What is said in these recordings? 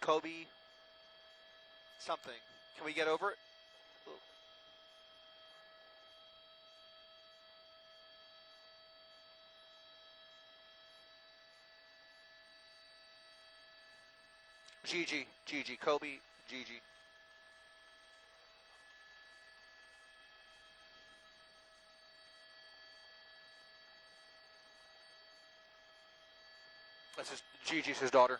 Kobe something. Can we get over it? GG, Kobe, GG. That's his, Gigi's his daughter.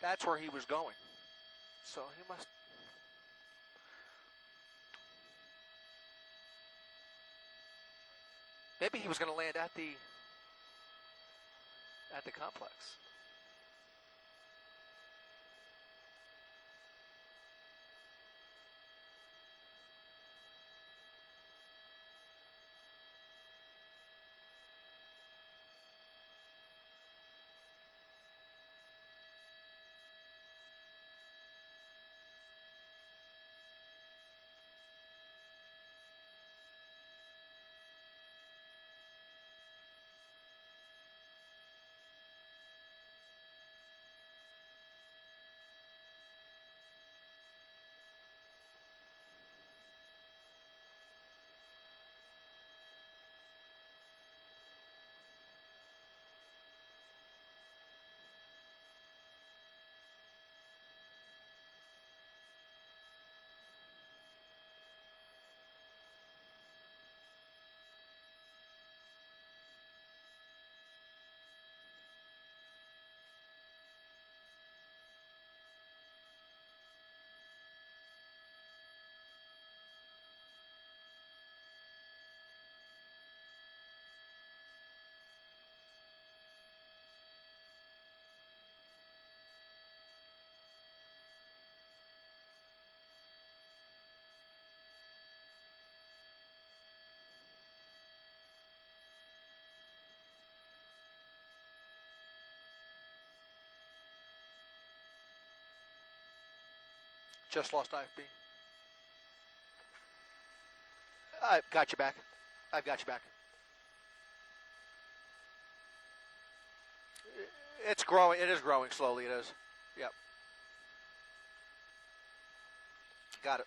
That's where he was going. So he must. Maybe he was going to land at the complex. Just lost IFB. I've got you back. I've got you back. It's growing. It is growing slowly. It is. Yep. Got it.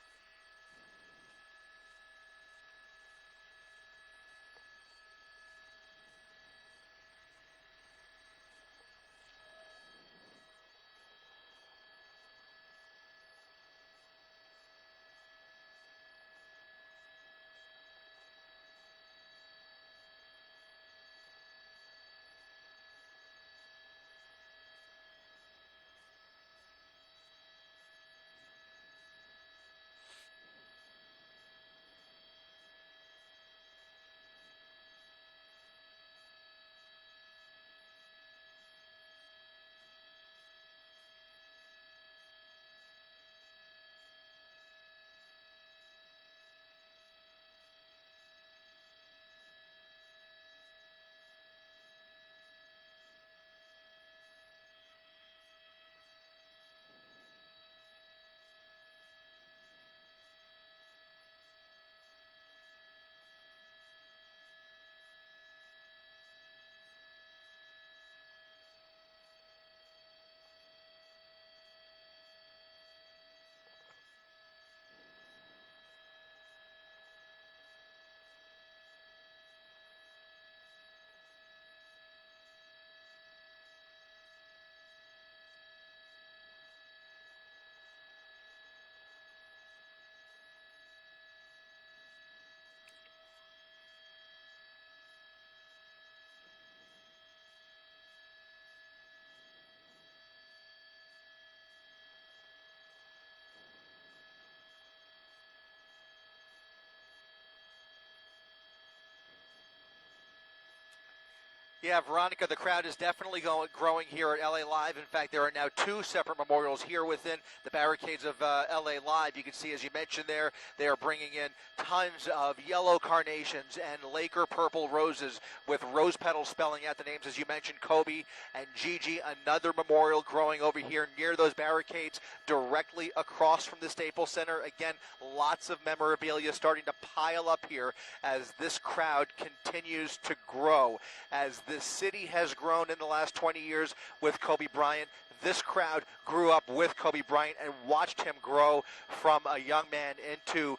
Yeah, Veronica, the crowd is definitely growing here at LA Live. In fact, there are now two separate memorials here within the barricades of LA Live. You can see, as you mentioned there, they are bringing in tons of yellow carnations and Laker purple roses with rose petals spelling out the names, as you mentioned, Kobe and Gigi. Another memorial growing over here near those barricades directly across from the Staples Center. Again, lots of memorabilia starting to pile up here as this crowd continues to grow. As this city has grown in the last 20 years with Kobe Bryant, this crowd grew up with Kobe Bryant and watched him grow from a young man into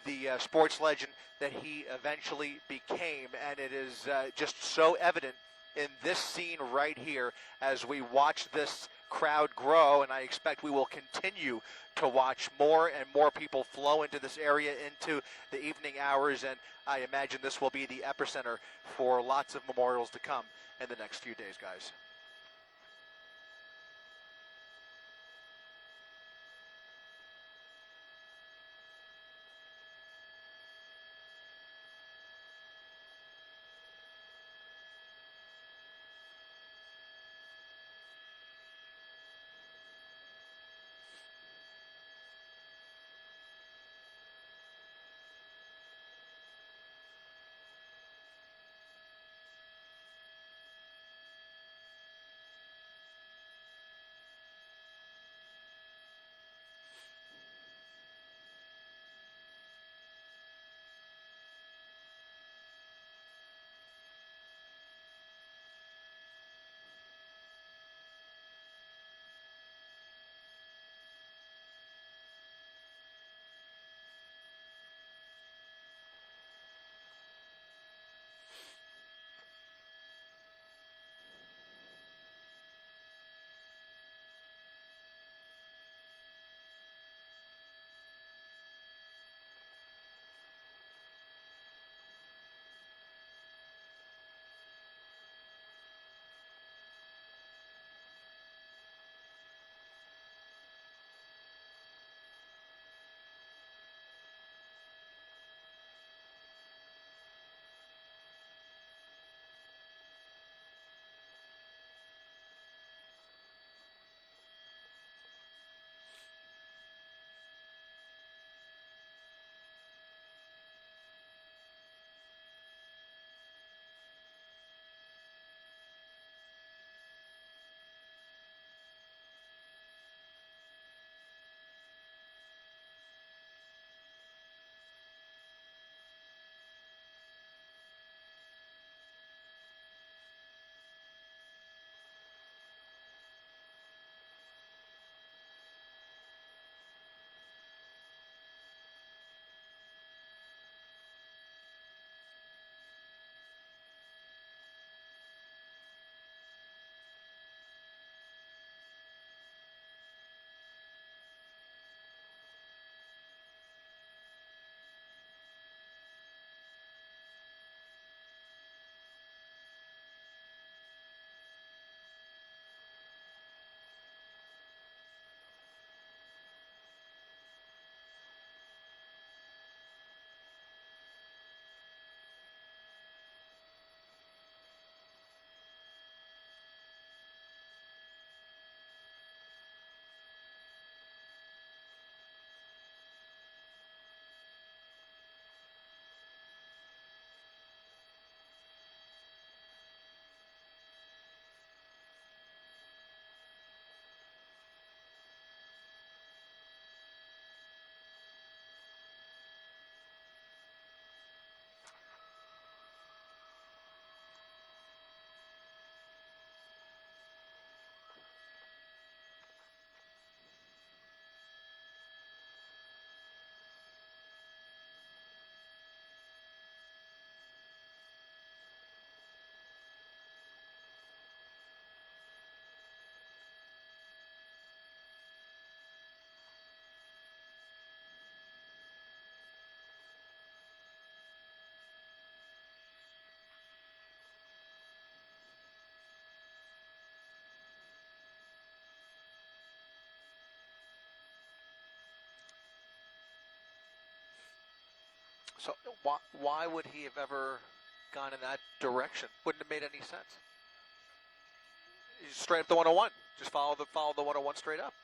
the sports legend that he eventually became. And it is just so evident in this scene right here as we watch this crowd grow, and I expect we will continue to watch more and more people flow into this area into the evening hours, and I imagine this will be the epicenter for lots of memorials to come in the next few days, guys. So why would he have ever gone in that direction? Wouldn't have made any sense. Straight up the 101. Just follow the 101 straight up.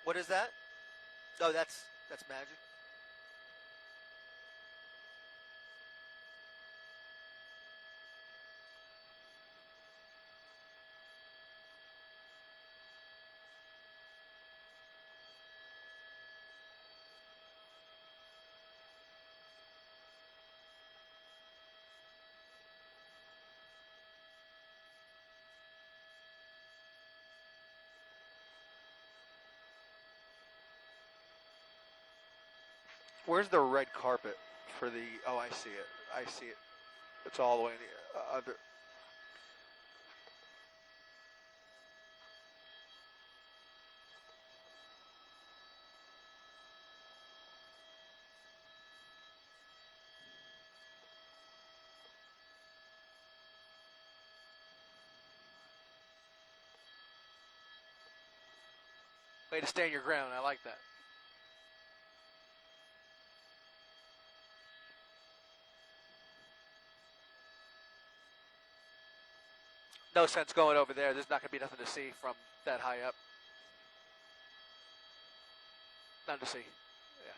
What is that? Oh, that's magic. Where's the red carpet for the? Oh, I see it. I see it. It's all the way in the under. Way to stand your ground. I like that. No sense going over there. There's not going to be nothing to see from that high up. None to see. Yeah.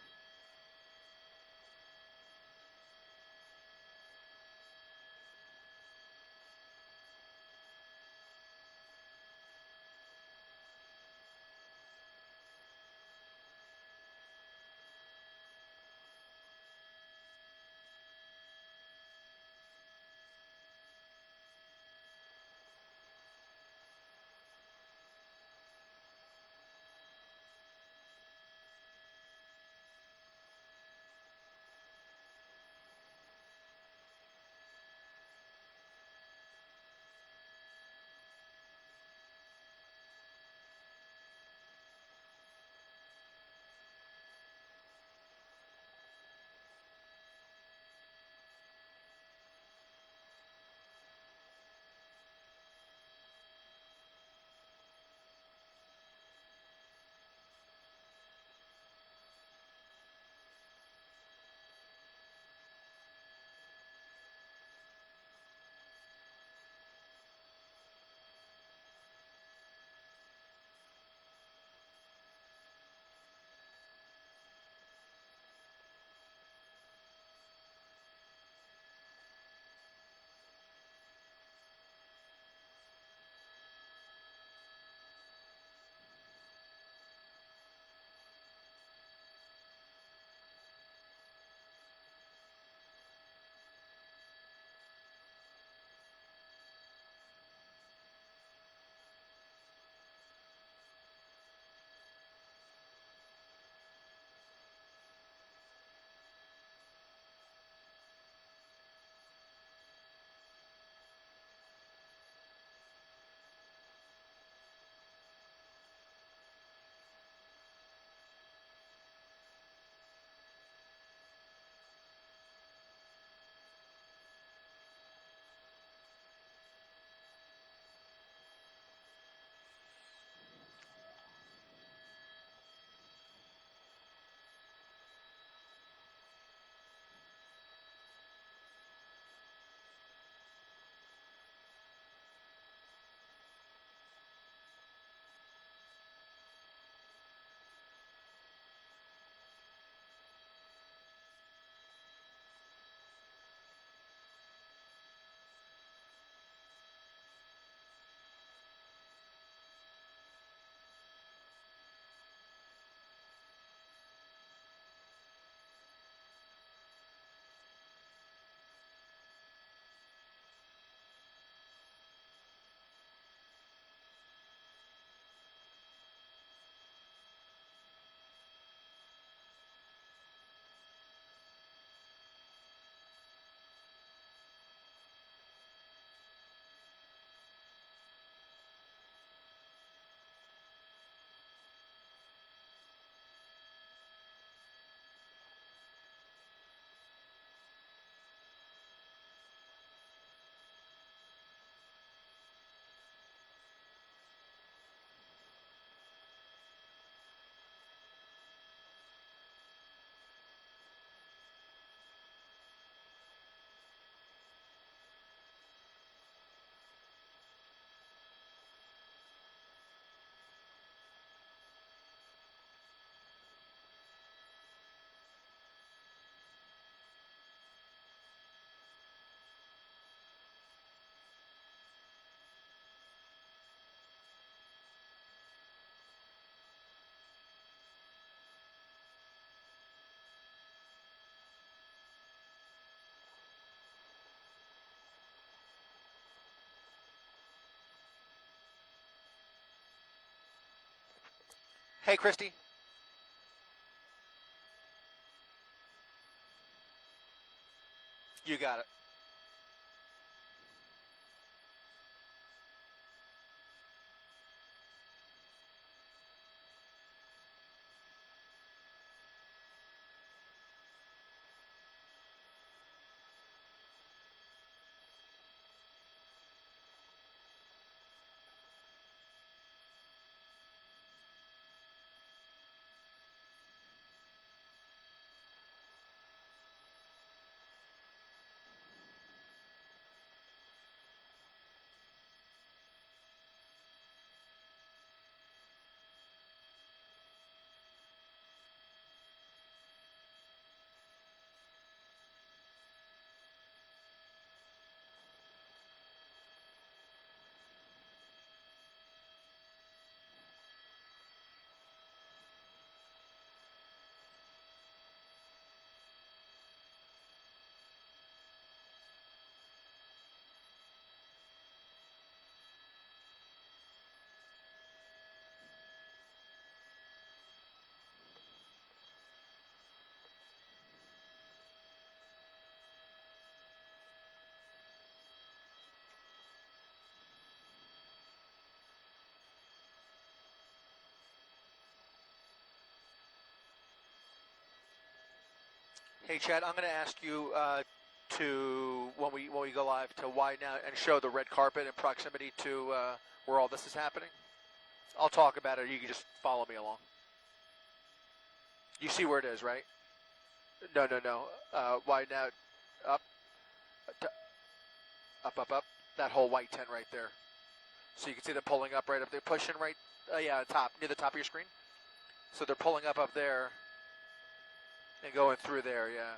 Hey, Christy. You got it. Hey, Chad, I'm going to ask you to when we go live to widen out and show the red carpet in proximity to where all this is happening. I'll talk about it. Or you can just follow me along. You see where it is, right? No, no, no. Widen out, up, up. That whole white tent right there. So you can see them pulling up right up there, pushing right, yeah, top near the top of your screen. So they're pulling up there and going through there, yeah.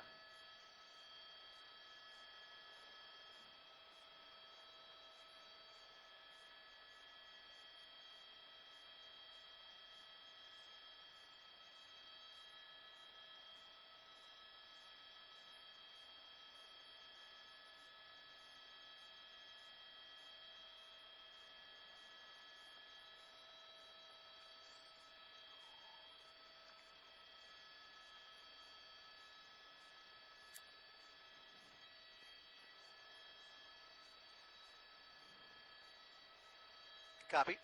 Copy.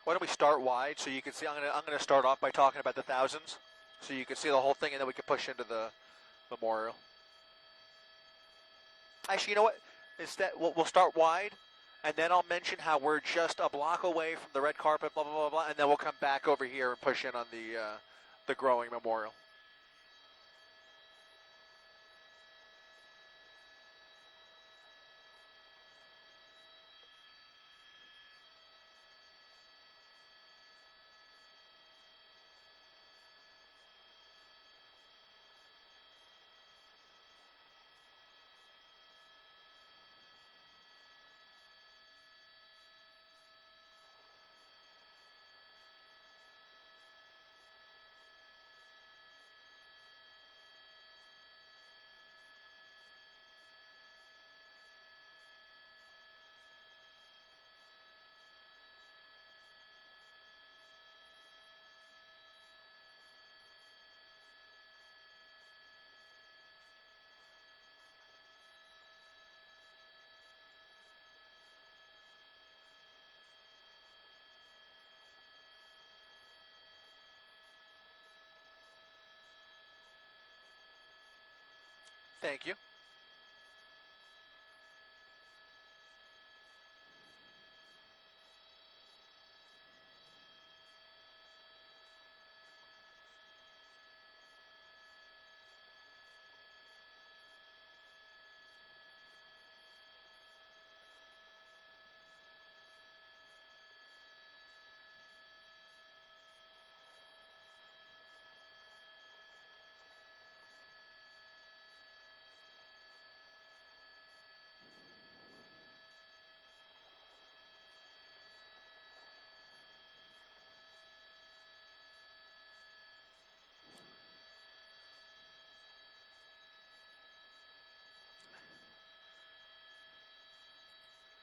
Why don't we start wide so you can see? I'm gonna start off by talking about the thousands, so you can see the whole thing, and then we can push into the memorial. Actually, you know what? Instead, we'll start wide, and then I'll mention how we're just a block away from the red carpet, blah blah blah blah, and then we'll come back over here and push in on the growing memorial. Thank you.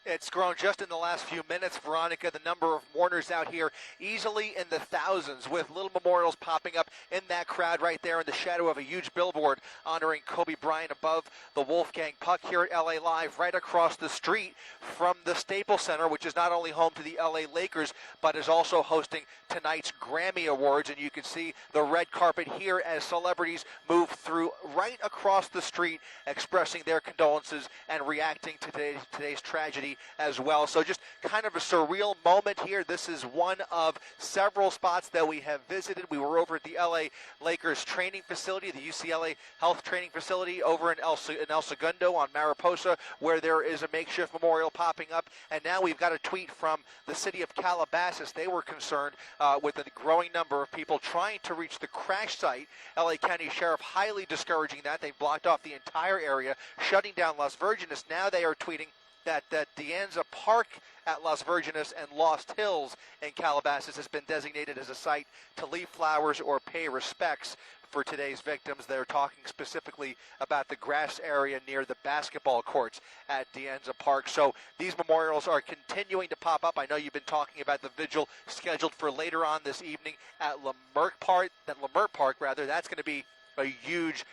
It's grown just in the last few minutes, Veronica. The number of mourners out here easily in the thousands, with little memorials popping up in that crowd right there in the shadow of a huge billboard honoring Kobe Bryant above the Wolfgang Puck here at LA Live, right across the street from the Staples Center, which is not only home to the LA Lakers, but is also hosting tonight's Grammy Awards. And you can see the red carpet here as celebrities move through right across the street, expressing their condolences and reacting to today's tragedy as well. So just kind of a surreal moment here. This is one of several spots that we have visited. We were over at the LA Lakers training facility, the UCLA Health Training Facility over in El Segundo on Mariposa, where there is a makeshift memorial popping up. And now we've got a tweet from the city of Calabasas. They were concerned with the growing number of people trying to reach the crash site. LA County Sheriff highly discouraging that. They've blocked off the entire area, shutting down Las Virgenes. Now they are tweeting that De Anza Park at Las Virgenes and Lost Hills in Calabasas has been designated as a site to leave flowers or pay respects for today's victims. They're talking specifically about the grass area near the basketball courts at De Anza Park. So these memorials are continuing to pop up. I know you've been talking about the vigil scheduled for later on this evening at Leimert Park. That's going to be a huge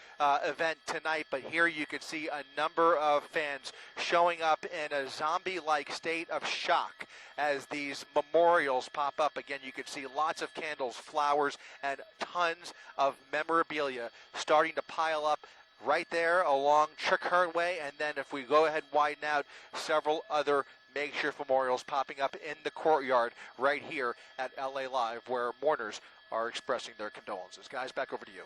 event tonight, but here you can see a number of fans showing up in a zombie-like state of shock as these memorials pop up. Again, you can see lots of candles, flowers, and tons of memorabilia starting to pile up right there along Trick-Herne Way, and then if we go ahead and widen out, several other makeshift memorials popping up in the courtyard right here at LA Live, where mourners are expressing their condolences. Guys, back over to you.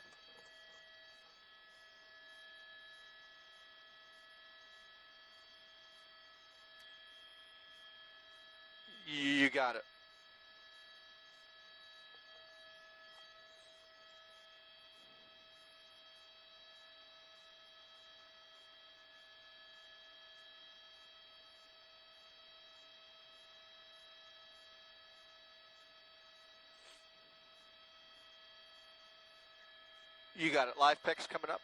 You got it. You got it. Live picks coming up.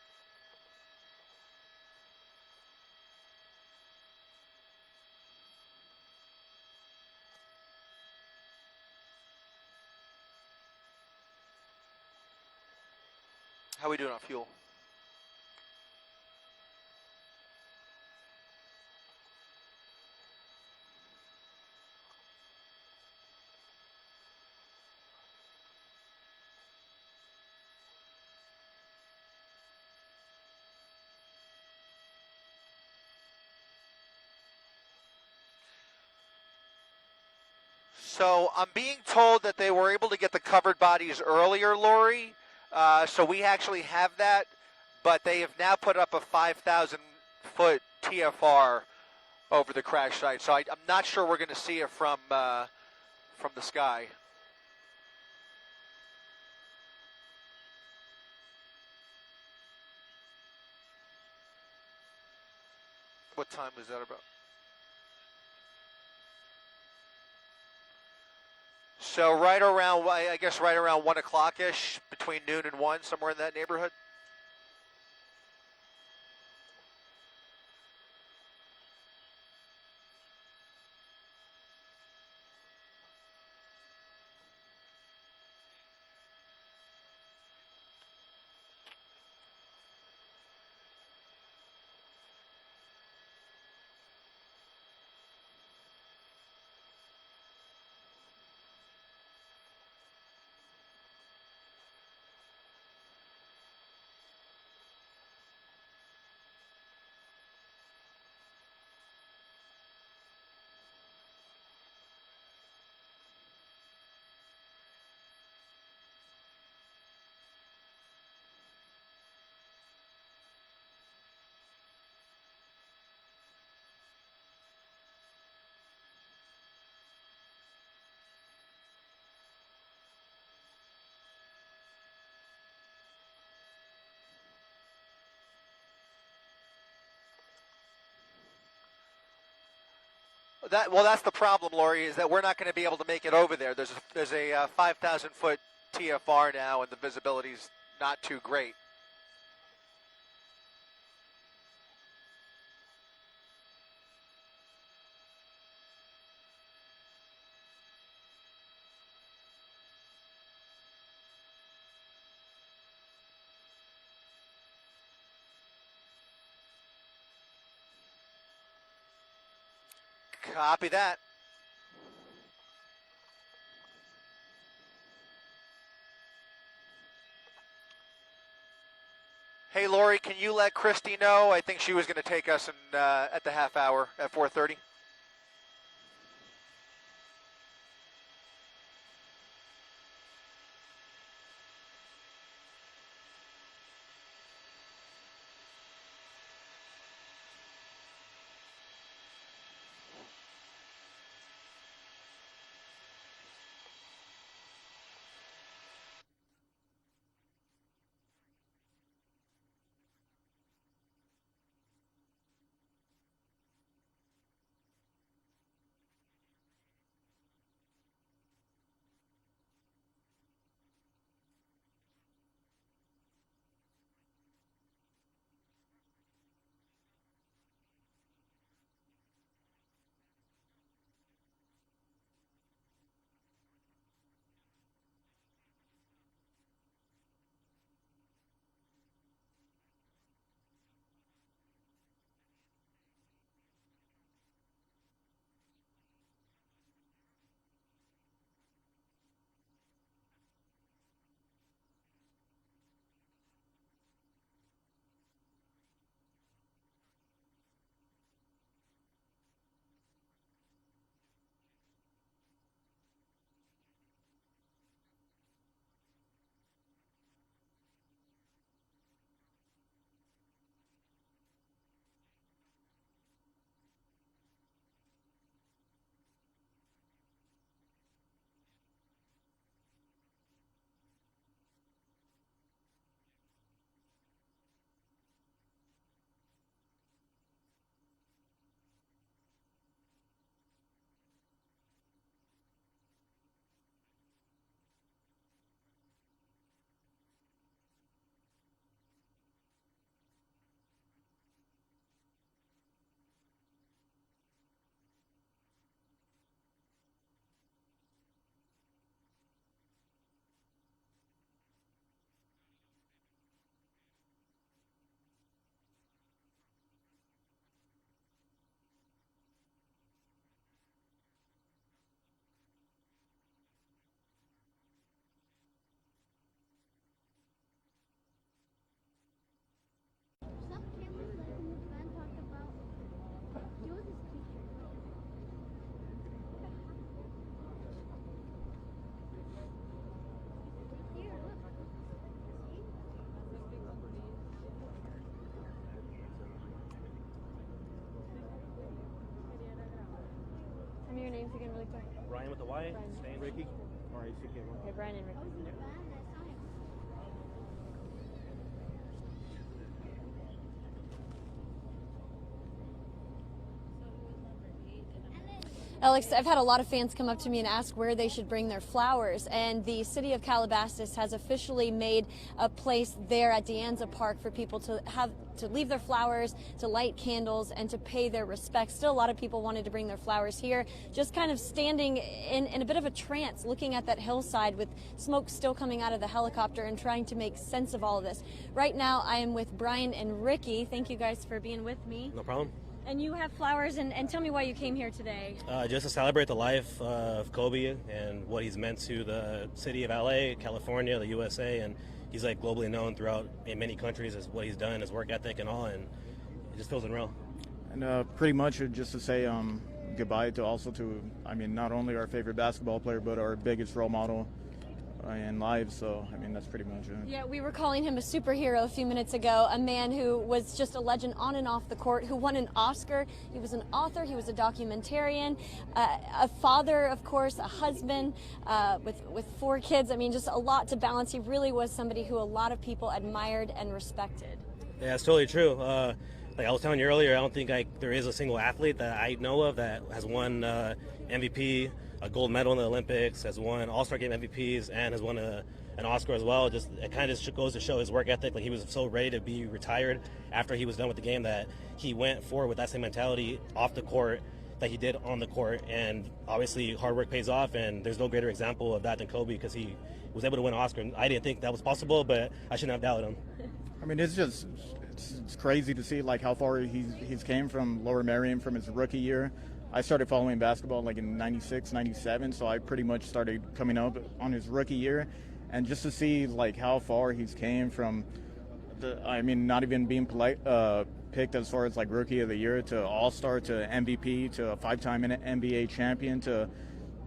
How we doing on fuel? So I'm being told that they were able to get the covered bodies earlier, Lori. So we actually have that, but they have now put up a 5,000-foot TFR over the crash site. So I'm not sure we're going to see it from the sky. What time was that about? So right around, I guess right around 1 o'clock-ish, between noon and 1, somewhere in that neighborhood. Well, that's the problem, Lori, is that we're not going to be able to make it over there. There's a 5,000-foot TFR now, and the visibility's not too great. Copy that. Hey, Lori, can you let Christy know? I think she was going to take us at the half hour at 4:30. Your names again really quick. Brian with the Y, Stan, Ricky. R-A-C-K. Okay, Brian and Ricky. Alex, I've had a lot of fans come up to me and ask where they should bring their flowers, and the city of Calabasas has officially made a place there at De Anza Park for people to leave their flowers, to light candles, and to pay their respects. Still, a lot of people wanted to bring their flowers here, just kind of standing in a bit of a trance, looking at that hillside with smoke still coming out of the helicopter and trying to make sense of all of this. Right now, I am with Brian and Ricky. Thank you guys for being with me. No problem. And you have flowers, and tell me why you came here today. Just to celebrate the life of Kobe and what he's meant to the city of LA, California, the USA, and he's like globally known throughout in many countries as what he's done, his work ethic and all, and it just feels unreal. And pretty much just to say goodbye to not only our favorite basketball player, but our biggest role model in life. So, that's pretty much it. Yeah, we were calling him a superhero a few minutes ago, a man who was just a legend on and off the court, who won an Oscar. He was an author, he was a documentarian, a father, of course, a husband with 4 kids. Just a lot to balance. He really was somebody who a lot of people admired and respected. Yeah, it's totally true. Like I was telling you earlier, I don't think there is a single athlete that I know of that has won MVP, a gold medal in the Olympics, has won All-Star Game MVPs, and has won an Oscar as well. Just it kind of just goes to show his work ethic. Like he was so ready to be retired after he was done with the game that he went forward with that same mentality off the court that he did on the court. And obviously hard work pays off, and there's no greater example of that than Kobe, because he was able to win an Oscar. And I didn't think that was possible, but I shouldn't have doubted him. I mean, it's crazy to see like how far he's came from Lower Merion from his rookie year. I started following basketball like in 96, 97, so I pretty much started coming up on his rookie year. And just to see like how far he's came from not even being picked as far as like rookie of the year to all-star to MVP to a 5-time NBA champion to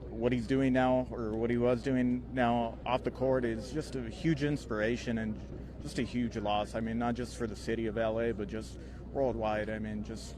what he's doing now, or what he was doing now off the court, is just a huge inspiration and just a huge loss. I mean, not just for the city of LA, but just worldwide. I mean, just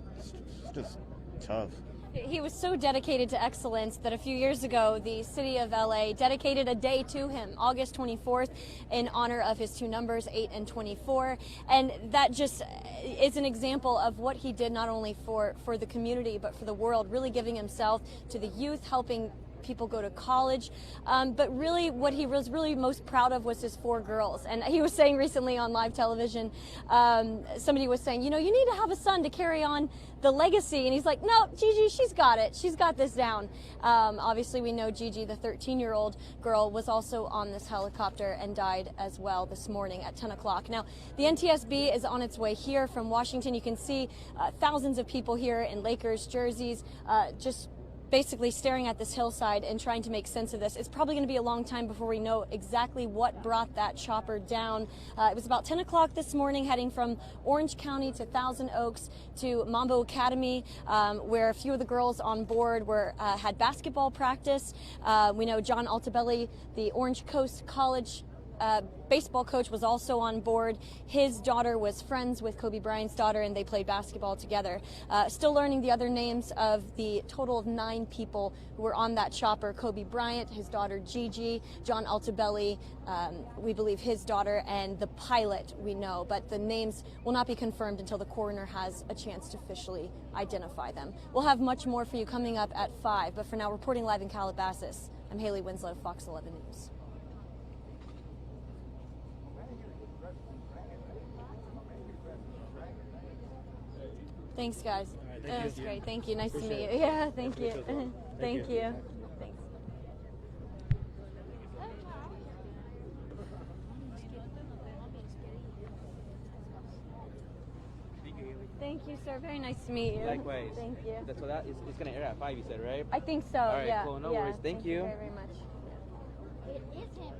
tough. He was so dedicated to excellence that a few years ago, the city of LA dedicated a day to him, August 24th, in honor of his two numbers, 8 and 24. And that just is an example of what he did not only for the community, but for the world, really giving himself to the youth, helping people go to college, but really what he was really most proud of was his 4 girls. And he was saying recently on live television, somebody was saying, you know, you need to have a son to carry on the legacy, and he's like, no, Gigi, she's got it, she's got this down. Obviously we know Gigi, the 13-year-old girl, was also on this helicopter and died as well this morning at 10 o'clock. Now the NTSB is on its way here from Washington. You can see thousands of people here in Lakers jerseys, just basically staring at this hillside and trying to make sense of this. It's probably going to be a long time before we know exactly what brought that chopper down. It was about 10 o'clock this morning, heading from Orange County to Thousand Oaks to Mambo Academy, where a few of the girls on board had basketball practice. We know John Altobelli, the Orange Coast College baseball coach, was also on board. His daughter was friends with Kobe Bryant's daughter, and they played basketball together. Still learning the other names of the total of 9 people who were on that chopper: Kobe Bryant, his daughter Gigi, John Altobelli, we believe his daughter, and the pilot we know, but the names will not be confirmed until the coroner has a chance to officially identify them. We'll have much more for you coming up at 5, but for now, reporting live in Calabasas, I'm Haley Winslow, Fox 11 News. Thanks, guys. That was great. Thank you. Nice to meet you. Yeah, thank you. Thank you. Thanks. Thank you, sir. Very nice to meet you. Likewise. Thank you. That's what it's going to air at 5, you said, right? I think so. All right, yeah. cool. No yeah. worries. Thank you. Very, very much. It is him.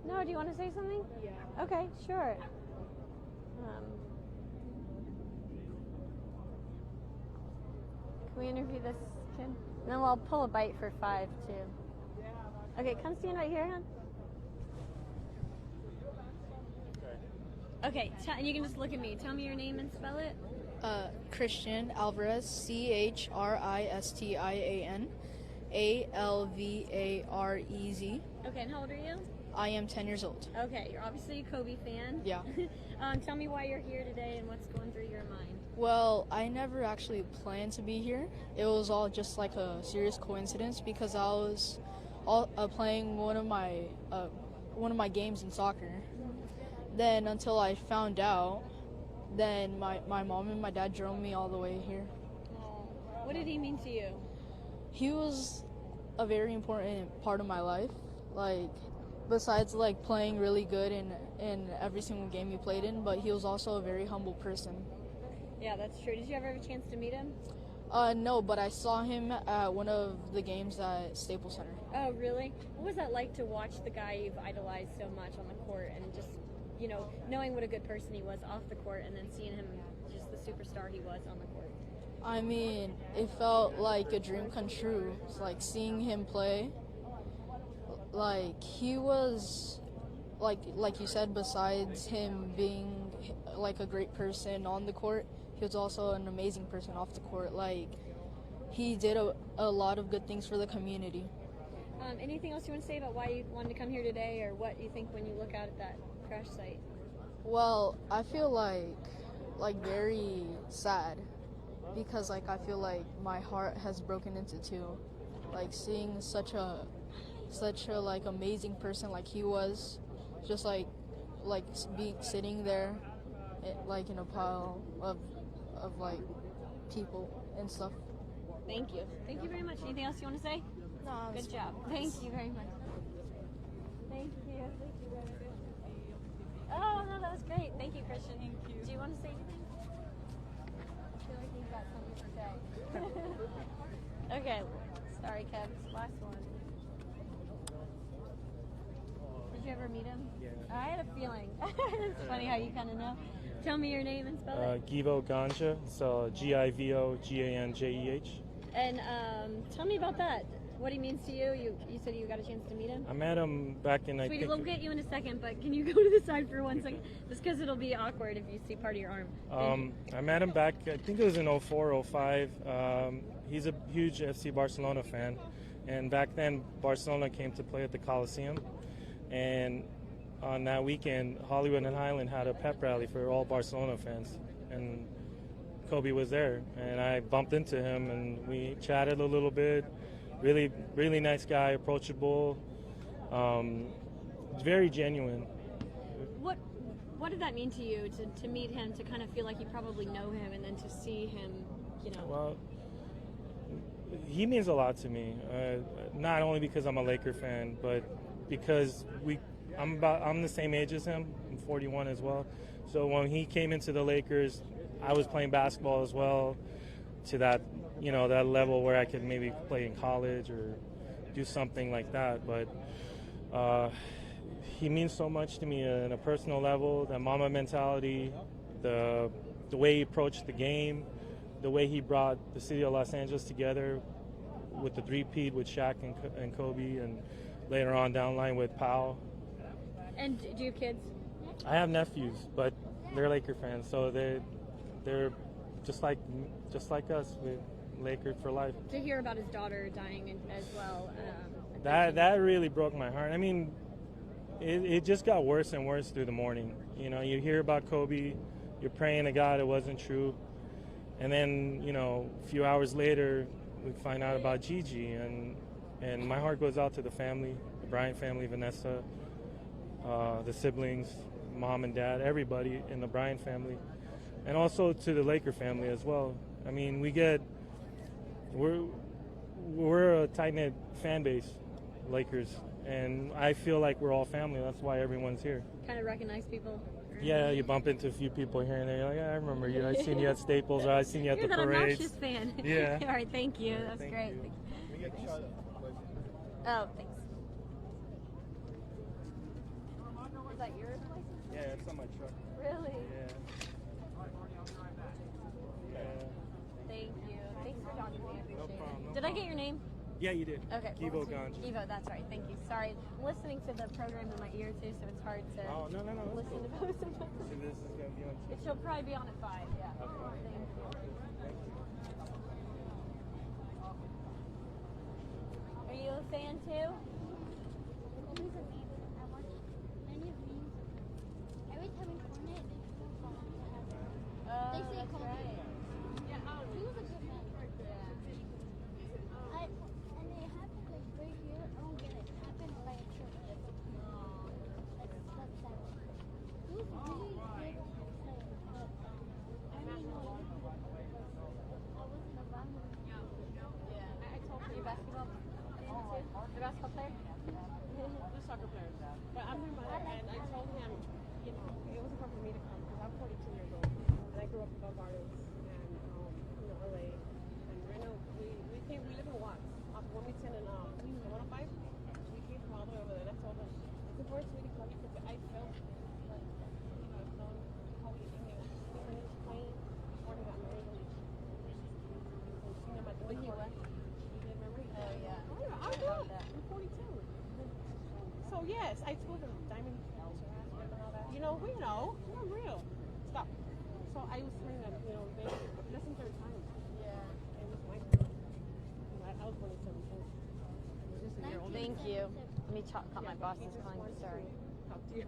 No, do you want to say something? Yeah. Okay, sure. Can we interview this kid? And then we'll pull a bite for 5 too. Okay, come stand right here, hon. Okay, and you can just look at me. Tell me your name and spell it. Christian Alvarez, CHRISTIAN ALVAREZ. Okay, and how old are you? I am 10 years old. Okay, you're obviously a Kobe fan. Yeah. Tell me why you're here today and what's going through your mind. Well, I never actually planned to be here. It was all just like a serious coincidence because I was playing one of my games in soccer. Then until I found out, then my mom and my dad drove me all the way here. Oh, what did he mean to you? He was a very important part of my life. Like, besides like playing really good in every single game he played in, but he was also a very humble person. Yeah, that's true. Did you ever have a chance to meet him? No, but I saw him at one of the games at Staples Center. Oh, really? What was that like to watch the guy you've idolized so much on the court and just, you know, knowing what a good person he was off the court and then seeing him just the superstar he was on the court? I mean, it felt like a dream come true. It's like seeing him play. Like, he was, like you said, besides him being like a great person on the court, he was also an amazing person off the court. Like, he did a lot of good things for the community. Anything else you want to say about why you wanted to come here today, or what you think when you look out at that crash site? Well, I feel like very sad because like I feel like my heart has broken into two. Like seeing such a like amazing person like he was, just like being sitting there like in a pile of like people and stuff. Thank you. Thank you very much. Anything else you want to say? No, Good job. Thank you very much. Thank you. Thank you very much. Oh, no, that was great. Thank you, Christian. Thank you. Do you want to say anything? I feel like you've got something to say. Okay. Sorry, Kev. Last one. Did you ever meet him? Yeah. I had a feeling. It's funny how you kind of know. Tell me your name and spell it. Kobe Ganja, so Givoganjeh. And tell me about that. What he means to you. You said you got a chance to meet him? I met him back in, I Sweetie, think... we'll get you in a second, but can you go to the side for 1 second? Just because it'll be awkward if you see part of your arm. I met him back, I think it was in 04, 05. He's a huge FC Barcelona fan. And back then, Barcelona came to play at the Coliseum. And on that weekend, Hollywood and Highland had a pep rally for all Barcelona fans. And Kobe was there. And I bumped into him, and we chatted a little bit. Really, really nice guy, approachable, very genuine. What did that mean to you to meet him, to kind of feel like you probably know him, and then to see him, you know? Well, he means a lot to me. Not only because I'm a Laker fan, but because I'm the same age as him. I'm 41 as well. So when he came into the Lakers, I was playing basketball as well, to that, you know, that level where I could maybe play in college or do something like that. But he means so much to me on a personal level. The Mamba mentality, the way he approached the game, the way he brought the city of Los Angeles together with the three-peat with Shaq and Kobe, and later on down the line with Powell. And do you have kids? I have nephews, but they're Laker fans, so they're just like us, with Laker for life. To hear about his daughter dying as well. That really broke my heart. I mean, it just got worse and worse through the morning. You know, you hear about Kobe, you're praying to God it wasn't true, and then, you know, a few hours later we find out about Gigi, and my heart goes out to the family, the Bryant family, Vanessa, the siblings, mom and dad, everybody in the Bryant family, and also to the Laker family as well. I mean, we're a tight-knit fan base, Lakers, and I feel like we're all family. That's why everyone's here. Kind of recognize people. Yeah, you bump into a few people here and there. You're like, yeah, I remember you. I seen you at Staples, or I seen you at the You're parades. You're that obnoxious fan. Yeah. All right, thank you. That's Thank great. you. Oh, thanks. Is that your license? Yeah, it's on my truck. Really? Yeah. Thank you. Thanks for talking to me. I appreciate No problem, it. no Did I get problem. your name? Yeah, you did. Okay. Kobe what was your- Ganja. Evo, that's right. Thank you. Sorry. I'm listening to the program in my ear too, so it's hard to Oh, no, that's listen cool. to both of them. So this is going to be on It shall probably be on at 5, yeah. Okay. Thank you. Are you a fan too? Kobe's amazing. I watch soccer players. But I'm their mother, and I told him, you know, it was important for me to come because I'm 42 years old, and I grew up in Bell Gardens and, you know, LA. And right now, we live in Watts, off 110 and 105. We came from all the way over there, and I told him, it's important for me to come because I felt like, you know, I've known Kobe when he was playing before he got married. And you know, my boy, he left. You did remember? Oh, yeah. I grew up. I'm 42. So, yes, I told him, Diamond Kells harassment and all that. You know, we know. We're real. Stop. So I was telling them, you know, that's the third time. Yeah. It was my turn. I was born in 74. Thank you. Let me cut my boss is calling. Sorry. Talk to you.